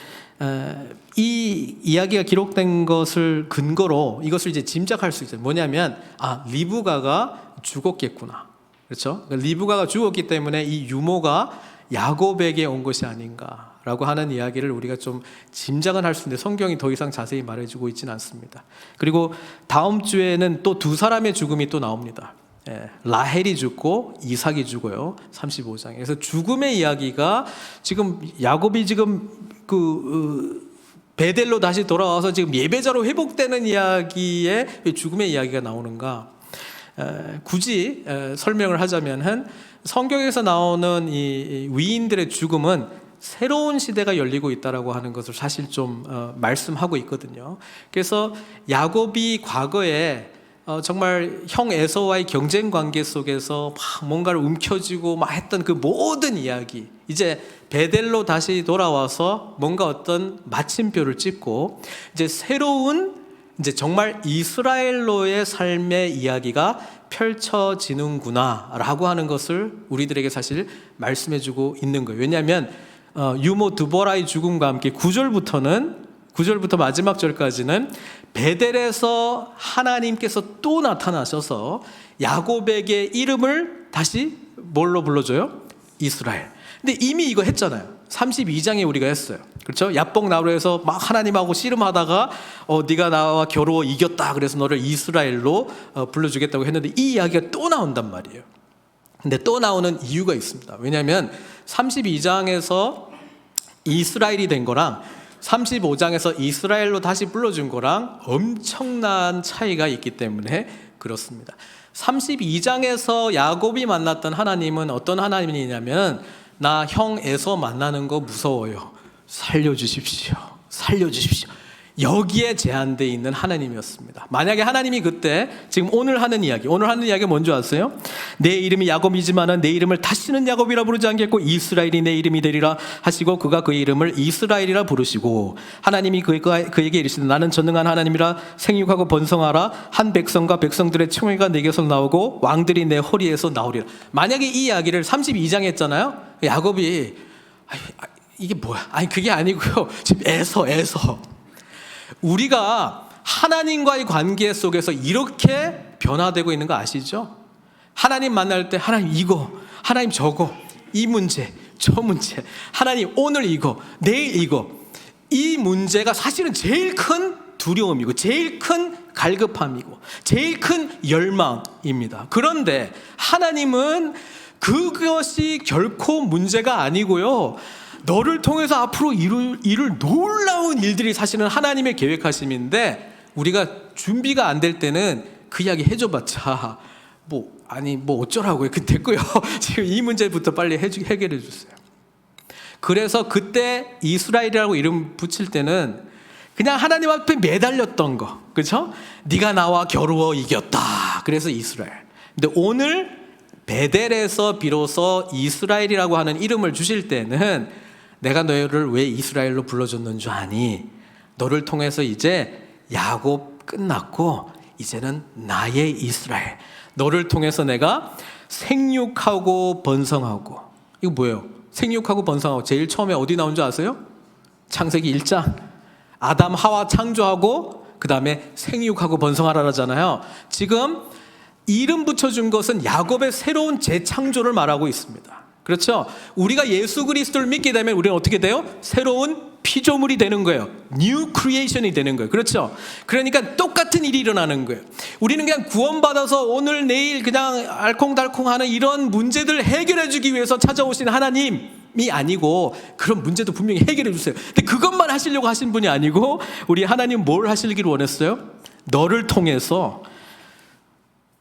이 이야기가 기록된 것을 근거로 이것을 이제 짐작할 수 있어요. 뭐냐면, 리브가가 죽었겠구나, 그렇죠? 리브가가 죽었기 때문에 이 유모가 야곱에게 온 것이 아닌가라고 하는 이야기를 우리가 좀 짐작은 할 수 있는데, 성경이 더 이상 자세히 말해주고 있지는 않습니다. 그리고 다음 주에는 또 두 사람의 죽음이 또 나옵니다. 라헬이 죽고 이삭이 죽어요. 35장에. 그래서 죽음의 이야기가 지금 야곱이 지금 베델로 다시 돌아와서 지금 예배자로 회복되는 이야기에 왜 죽음의 이야기가 나오는가? 굳이 설명을 하자면은 성경에서 나오는 이 위인들의 죽음은 새로운 시대가 열리고 있다라고 하는 것을 사실 좀 말씀하고 있거든요. 그래서 야곱이 과거에 정말 형 에서와의 경쟁 관계 속에서 막 뭔가를 움켜쥐고 막 했던 그 모든 이야기, 이제 베델로 다시 돌아와서 뭔가 어떤 마침표를 찍고 이제 새로운, 이제 정말 이스라엘로의 삶의 이야기가 펼쳐지는구나라고 하는 것을 우리들에게 사실 말씀해주고 있는 거예요. 왜냐하면 유모 드보라의 죽음과 함께 9절부터 마지막 절까지는 베델에서 하나님께서 또 나타나셔서 야곱에게 이름을 다시 뭘로 불러줘요? 이스라엘. 근데 이미 이거 했잖아요. 32장에 우리가 했어요. 그렇죠? 야복 나루에서 막 하나님하고 씨름하다가 네가 나와 겨루어 이겼다. 그래서 너를 이스라엘로 불러주겠다고 했는데 이 이야기가 또 나온단 말이에요. 근데 또 나오는 이유가 있습니다. 왜냐하면 32장에서 이스라엘이 된 거랑 35장에서 이스라엘로 다시 불러준 거랑 엄청난 차이가 있기 때문에 그렇습니다. 32장에서 야곱이 만났던 하나님은 어떤 하나님이냐면 나 형 에서 만나는 거 무서워요. 살려주십시오. 살려주십시오. 여기에 제한되어 있는 하나님이었습니다. 만약에 하나님이 그때 지금 오늘 하는 이야기가 뭔지 아세요? 내 이름이 야곱이지만은 내 이름을 다시는 야곱이라 부르지 않겠고 이스라엘이 내 이름이 되리라 하시고 그가 그의 이름을 이스라엘이라 부르시고 하나님이 그에게 이르시되 나는 전능한 하나님이라 생육하고 번성하라 한 백성과 백성들의 총회가 내게서 나오고 왕들이 내 허리에서 나오리라. 만약에 이 이야기를 32장에 했잖아요. 야곱이 이게 뭐야? 아니 그게 아니고요. 지금 애서 우리가 하나님과의 관계 속에서 이렇게 변화되고 있는 거 아시죠? 하나님 만날 때 하나님 이거, 하나님 저거, 이 문제, 저 문제, 하나님 오늘 이거, 내일 이거, 이 문제가 사실은 제일 큰 두려움이고 제일 큰 갈급함이고 제일 큰 열망입니다. 그런데 하나님은 그것이 결코 문제가 아니고요, 너를 통해서 앞으로 이룰 놀라운 일들이 사실은 하나님의 계획하심인데 우리가 준비가 안 될 때는 그 이야기 해줘봤자 뭐 어쩌라고요. 그 됐고요. 지금 이 문제부터 빨리 해결해 주세요. 그래서 그때 이스라엘이라고 이름 붙일 때는 그냥 하나님 앞에 매달렸던 거, 그렇죠? 네가 나와 겨루어 이겼다. 그래서 이스라엘. 근데 오늘 베델에서 비로소 이스라엘이라고 하는 이름을 주실 때는 내가 너를 왜 이스라엘로 불러줬는 줄 아니? 너를 통해서 이제 야곱 끝났고 이제는 나의 이스라엘. 너를 통해서 내가 생육하고 번성하고. 이거 뭐예요? 생육하고 번성하고 제일 처음에 어디 나온 줄 아세요? 창세기 1장. 아담 하와 창조하고 그 다음에 생육하고 번성하라잖아요. 지금 이름 붙여준 것은 야곱의 새로운 재창조를 말하고 있습니다. 그렇죠? 우리가 예수 그리스도를 믿게 되면 우리는 어떻게 돼요? 새로운 피조물이 되는 거예요. New creation이 되는 거예요. 그렇죠? 그러니까 똑같은 일이 일어나는 거예요. 우리는 그냥 구원받아서 오늘 내일 그냥 알콩달콩하는 이런 문제들을 해결해 주기 위해서 찾아오신 하나님이 아니고, 그런 문제도 분명히 해결해 주세요. 근데 그것만 하시려고 하신 분이 아니고 우리 하나님 뭘 하시기를 원했어요? 너를 통해서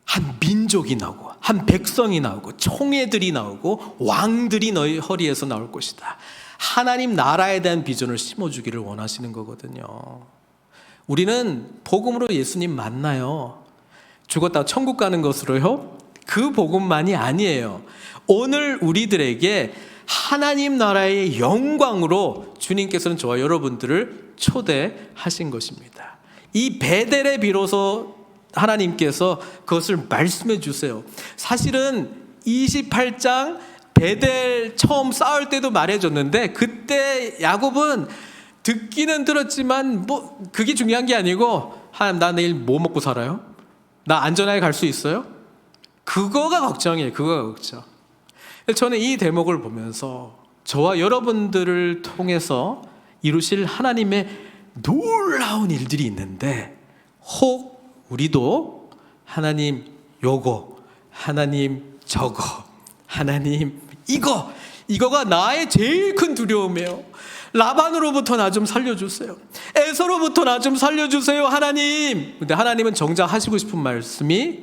한 민족이 나오고 한 백성이 나오고 총회들이 나오고 왕들이 너희 허리에서 나올 것이다. 하나님 나라에 대한 비전을 심어주기를 원하시는 거거든요. 우리는 복음으로 예수님 만나요. 죽었다 천국 가는 것으로요? 그 복음만이 아니에요. 오늘 우리들에게 하나님 나라의 영광으로 주님께서는 저와 여러분들을 초대하신 것입니다. 이 베델에 비로소 하나님께서 그것을 말씀해 주세요. 사실은 28장 베델 처음 싸울 때도 말해줬는데 그때 야곱은 듣기는 들었지만 뭐 그게 중요한 게 아니고, 하나님 나 내일 뭐 먹고 살아요? 나 안전하게 갈 수 있어요? 그거가 걱정이에요. 그거가 걱정. 저는 이 대목을 보면서 저와 여러분들을 통해서 이루실 하나님의 놀라운 일들이 있는데, 혹 우리도 하나님 요거, 하나님 저거, 하나님 이거가 나의 제일 큰 두려움이에요. 라반으로부터 나 좀 살려주세요. 에서로부터 나 좀 살려주세요 하나님. 근데 하나님은 정작 하시고 싶은 말씀이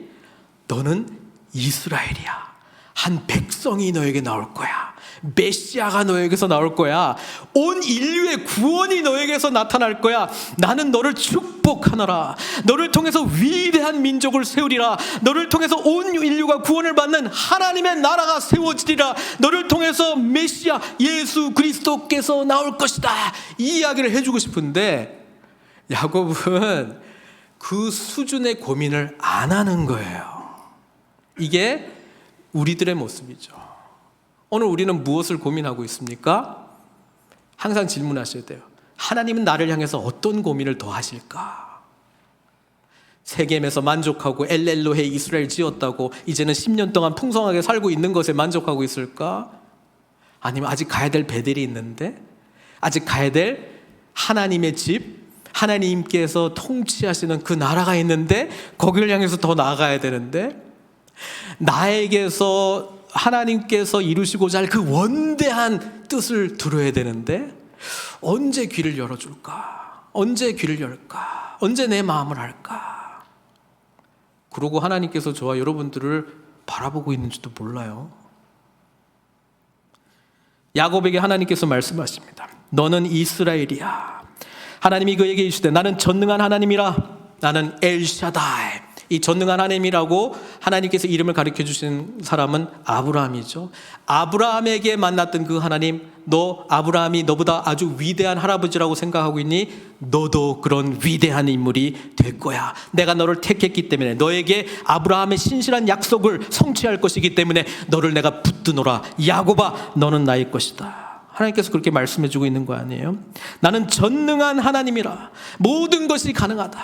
너는 이스라엘이야. 한 백성이 너에게 나올 거야. 메시아가 너에게서 나올 거야. 온 인류의 구원이 너에게서 나타날 거야. 나는 너를 축복하노라. 너를 통해서 위대한 민족을 세우리라. 너를 통해서 온 인류가 구원을 받는 하나님의 나라가 세워지리라. 너를 통해서 메시아 예수 그리스도께서 나올 것이다. 이 이야기를 해주고 싶은데 야곱은 그 수준의 고민을 안 하는 거예요. 이게 우리들의 모습이죠. 오늘 우리는 무엇을 고민하고 있습니까? 항상 질문하셔야 돼요. 하나님은 나를 향해서 어떤 고민을 더 하실까? 세겜에서 만족하고 엘렐로헤 이스라엘 지었다고 이제는 10년 동안 풍성하게 살고 있는 것에 만족하고 있을까? 아니면 아직 가야 될 베델이 있는데, 아직 가야 될 하나님의 집, 하나님께서 통치하시는 그 나라가 있는데 거기를 향해서 더 나아가야 되는데, 나에게서 하나님께서 이루시고자 할 그 원대한 뜻을 들어야 되는데 언제 귀를 열어줄까? 언제 귀를 열까? 언제 내 마음을 할까? 그러고 하나님께서 저와 여러분들을 바라보고 있는지도 몰라요. 야곱에게 하나님께서 말씀하십니다. 너는 이스라엘이야. 하나님이 그에게 이르시되 나는 전능한 하나님이라. 나는 엘샤다이. 이 전능한 하나님이라고 하나님께서 이름을 가르쳐 주신 사람은 아브라함이죠. 아브라함에게 만났던 그 하나님, 너 아브라함이 너보다 아주 위대한 할아버지라고 생각하고 있니? 너도 그런 위대한 인물이 될 거야. 내가 너를 택했기 때문에, 너에게 아브라함의 신실한 약속을 성취할 것이기 때문에 너를 내가 붙드노라. 야곱아, 너는 나의 것이다. 하나님께서 그렇게 말씀해주고 있는 거 아니에요? 나는 전능한 하나님이라. 모든 것이 가능하다.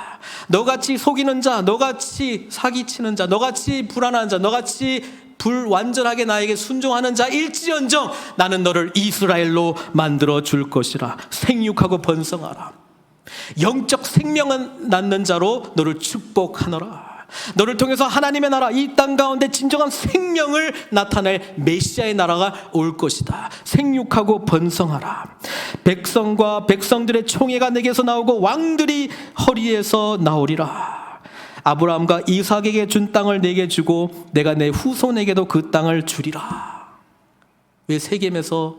너같이 속이는 자, 너같이 사기치는 자, 너같이 불안한 자, 너같이 불완전하게 나에게 순종하는 자 일지언정 나는 너를 이스라엘로 만들어 줄 것이라. 생육하고 번성하라. 영적 생명은 낳는 자로 너를 축복하노라. 너를 통해서 하나님의 나라, 이 땅 가운데 진정한 생명을 나타낼 메시아의 나라가 올 것이다. 생육하고 번성하라. 백성과 백성들의 총회가 내게서 나오고 왕들이 허리에서 나오리라. 아브라함과 이삭에게 준 땅을 내게 주고 내가 내 후손에게도 그 땅을 주리라. 왜 세겜에서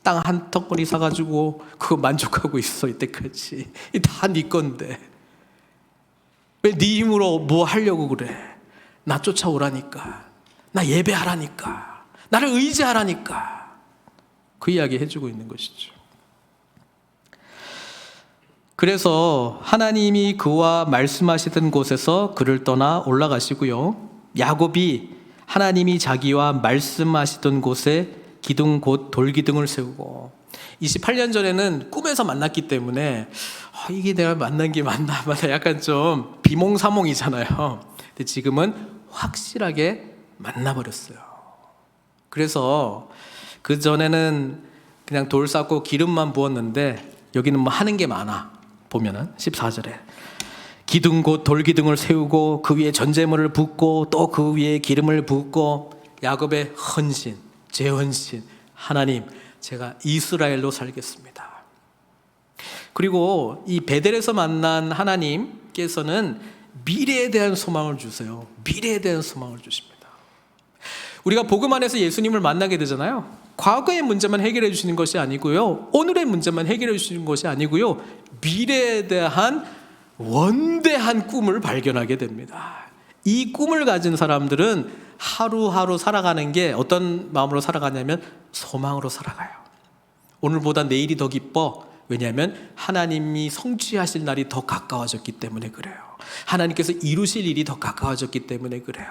땅 한 턱걸이 사가지고 그거 만족하고 있어 이때까지? 다 네 건데 왜 네 힘으로 뭐 하려고 그래? 나 쫓아오라니까, 나 예배하라니까, 나를 의지하라니까. 그 이야기 해주고 있는 것이죠. 그래서 하나님이 그와 말씀하시던 곳에서 그를 떠나 올라가시고요, 야곱이 하나님이 자기와 말씀하시던 곳에 기둥 곧 돌기둥을 세우고, 28년 전에는 꿈에서 만났기 때문에 이게 내가 만난 게 맞나 약간 좀 비몽사몽이잖아요. 근데 지금은 확실하게 만나버렸어요. 그래서 그 전에는 그냥 돌 쌓고 기름만 부었는데 여기는 뭐 하는 게 많아. 보면은 14절에 기둥 곧 돌기둥을 세우고 그 위에 전제물을 붓고 또 그 위에 기름을 붓고, 야곱의 헌신, 재헌신. 하나님, 제가 이스라엘로 살겠습니다. 그리고 이 베델에서 만난 하나님께서는 미래에 대한 소망을 주세요. 미래에 대한 소망을 주십니다. 우리가 복음 안에서 예수님을 만나게 되잖아요. 과거의 문제만 해결해 주시는 것이 아니고요, 오늘의 문제만 해결해 주시는 것이 아니고요, 미래에 대한 원대한 꿈을 발견하게 됩니다. 이 꿈을 가진 사람들은 하루하루 살아가는 게 어떤 마음으로 살아가냐면 소망으로 살아가요. 오늘보다 내일이 더 기뻐. 왜냐하면 하나님이 성취하실 날이 더 가까워졌기 때문에 그래요. 하나님께서 이루실 일이 더 가까워졌기 때문에 그래요.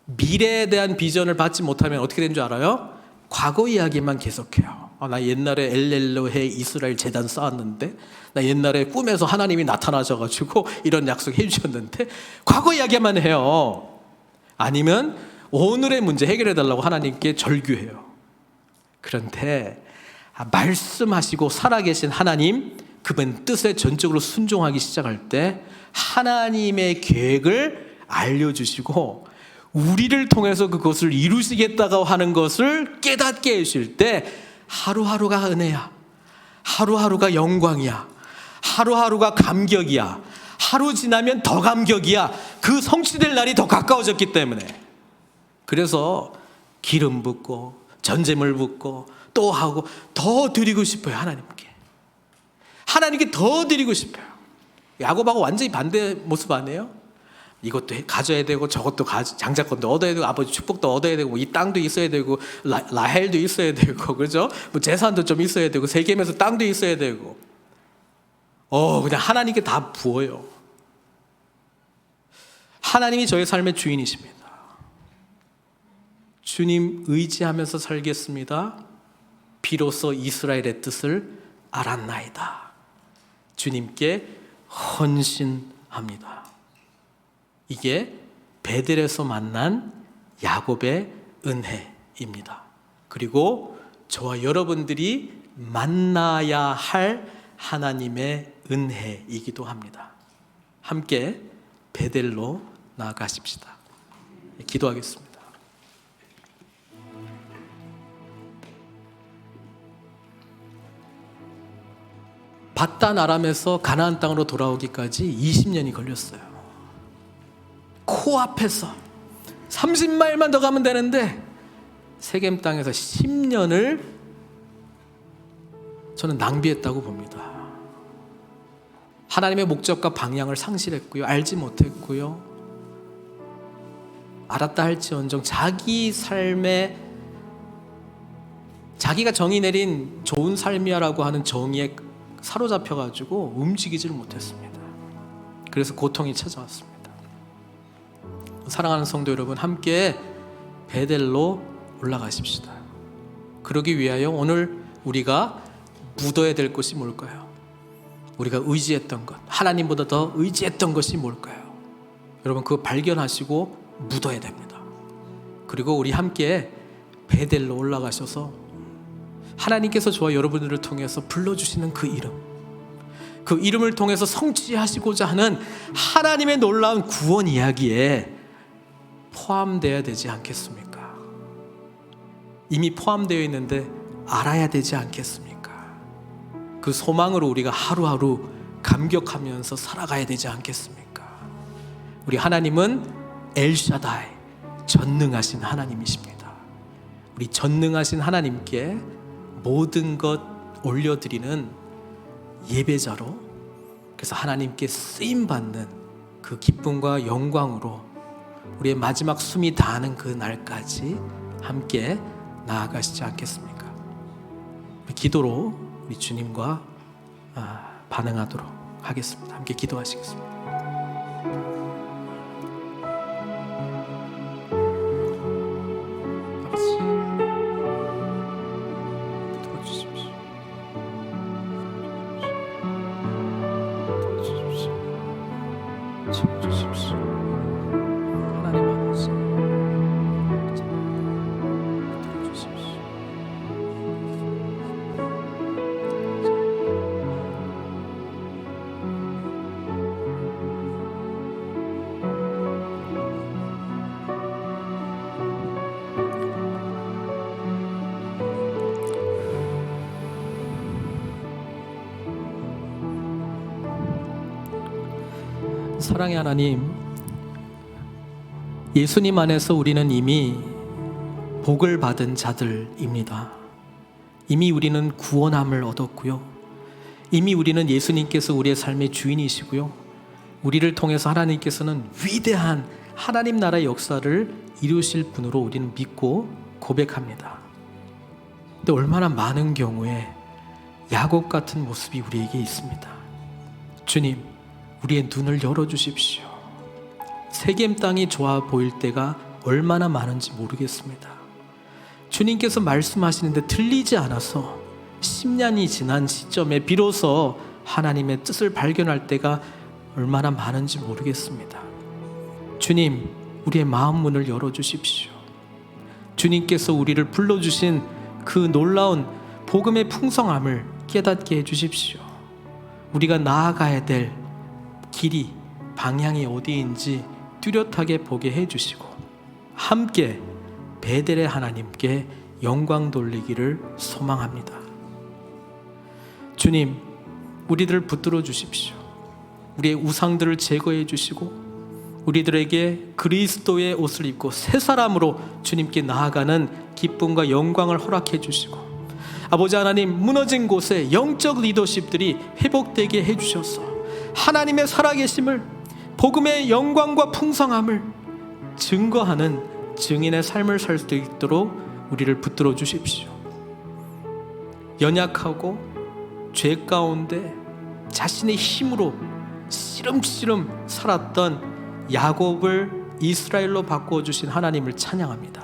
미래에 대한 비전을 받지 못하면 어떻게 된 줄 알아요? 과거 이야기만 계속해요. 나 옛날에 엘렐로헤 이스라엘 재단 쌓았는데, 나 옛날에 꿈에서 하나님이 나타나셔가지고 이런 약속 해주셨는데, 과거 이야기만 해요. 아니면 오늘의 문제 해결해달라고 하나님께 절규해요. 그런데 말씀하시고 살아계신 하나님, 그분 뜻에 전적으로 순종하기 시작할 때 하나님의 계획을 알려주시고 우리를 통해서 그것을 이루시겠다고 하는 것을 깨닫게 해주실 때 하루하루가 은혜야, 하루하루가 영광이야, 하루하루가 감격이야. 하루 지나면 더 감격이야. 그 성취될 날이 더 가까워졌기 때문에. 그래서 기름 붓고 전제물 붓고 또 하고 더 드리고 싶어요. 하나님께 더 드리고 싶어요. 야곱하고 완전히 반대 모습 아니에요? 이것도 가져야 되고 저것도 장자권도 얻어야 되고 아버지 축복도 얻어야 되고 이 땅도 있어야 되고 라헬도 있어야 되고 그죠? 뭐 재산도 좀 있어야 되고 세겜에서 땅도 있어야 되고 그냥 하나님께 다 부어요. 하나님이 저의 삶의 주인이십니다. 주님 의지하면서 살겠습니다. 비로소 이스라엘의 뜻을 알았나이다. 주님께 헌신합니다. 이게 베델에서 만난 야곱의 은혜입니다. 그리고 저와 여러분들이 만나야 할 하나님의 은혜이기도 합니다. 함께 베델로 나아가십시다. 기도하겠습니다. 바단 아람에서 가나안 땅으로 돌아오기까지 20년이 걸렸어요. 코앞에서 30마일만 더 가면 되는데 세겜 땅에서 10년을 저는 낭비했다고 봅니다. 하나님의 목적과 방향을 상실했고요. 알지 못했고요. 알았다 할지언정 자기 삶에 자기가 정의 내린 좋은 삶이야라고 하는 정의에 사로잡혀가지고 움직이지를 못했습니다. 그래서 고통이 찾아왔습니다. 사랑하는 성도 여러분, 함께 베델로 올라가십시다. 그러기 위하여 오늘 우리가 묻어야 될 것이 뭘까요? 우리가 의지했던 것, 하나님보다 더 의지했던 것이 뭘까요? 여러분 그거 발견하시고 묻어야 됩니다. 그리고 우리 함께 베델로 올라가셔서 하나님께서 저와 여러분들을 통해서 불러주시는 그 이름을 통해서 성취하시고자 하는 하나님의 놀라운 구원 이야기에 포함되어야 되지 않겠습니까? 이미 포함되어 있는데 알아야 되지 않겠습니까? 그 소망으로 우리가 하루하루 감격하면서 살아가야 되지 않겠습니까? 우리 하나님은 엘샤다이, 전능하신 하나님이십니다. 우리 전능하신 하나님께 모든 것 올려드리는 예배자로, 그래서 하나님께 쓰임받는 그 기쁨과 영광으로 우리의 마지막 숨이 닿는 그 날까지 함께 나아가시지 않겠습니까? 기도로 우리 주님과 반응하도록 하겠습니다. 함께 기도하시겠습니다. 사랑의 하나님, 예수님 안에서 우리는 이미 복을 받은 자들입니다. 이미 우리는 구원함을 얻었고요. 이미 우리는 예수님께서 우리의 삶의 주인이시고요. 우리를 통해서 하나님께서는 위대한 하나님 나라의 역사를 이루실 분으로 우리는 믿고 고백합니다. 근데 얼마나 많은 경우에 야곱 같은 모습이 우리에게 있습니다. 주님, 우리의 눈을 열어주십시오. 세겜 땅이 좋아 보일 때가 얼마나 많은지 모르겠습니다. 주님께서 말씀하시는데 들리지 않아서 10년이 지난 시점에 비로소 하나님의 뜻을 발견할 때가 얼마나 많은지 모르겠습니다. 주님, 우리의 마음 문을 열어주십시오. 주님께서 우리를 불러주신 그 놀라운 복음의 풍성함을 깨닫게 해주십시오. 우리가 나아가야 될 길이, 방향이 어디인지 뚜렷하게 보게 해주시고 함께 베델의 하나님께 영광 돌리기를 소망합니다. 주님, 우리들을 붙들어 주십시오. 우리의 우상들을 제거해 주시고 우리들에게 그리스도의 옷을 입고 새 사람으로 주님께 나아가는 기쁨과 영광을 허락해 주시고, 아버지 하나님, 무너진 곳에 영적 리더십들이 회복되게 해주셔서 하나님의 살아계심을, 복음의 영광과 풍성함을 증거하는 증인의 삶을 살 수 있도록 우리를 붙들어 주십시오. 연약하고 죄 가운데 자신의 힘으로 씨름씨름 살았던 야곱을 이스라엘로 바꿔주신 하나님을 찬양합니다.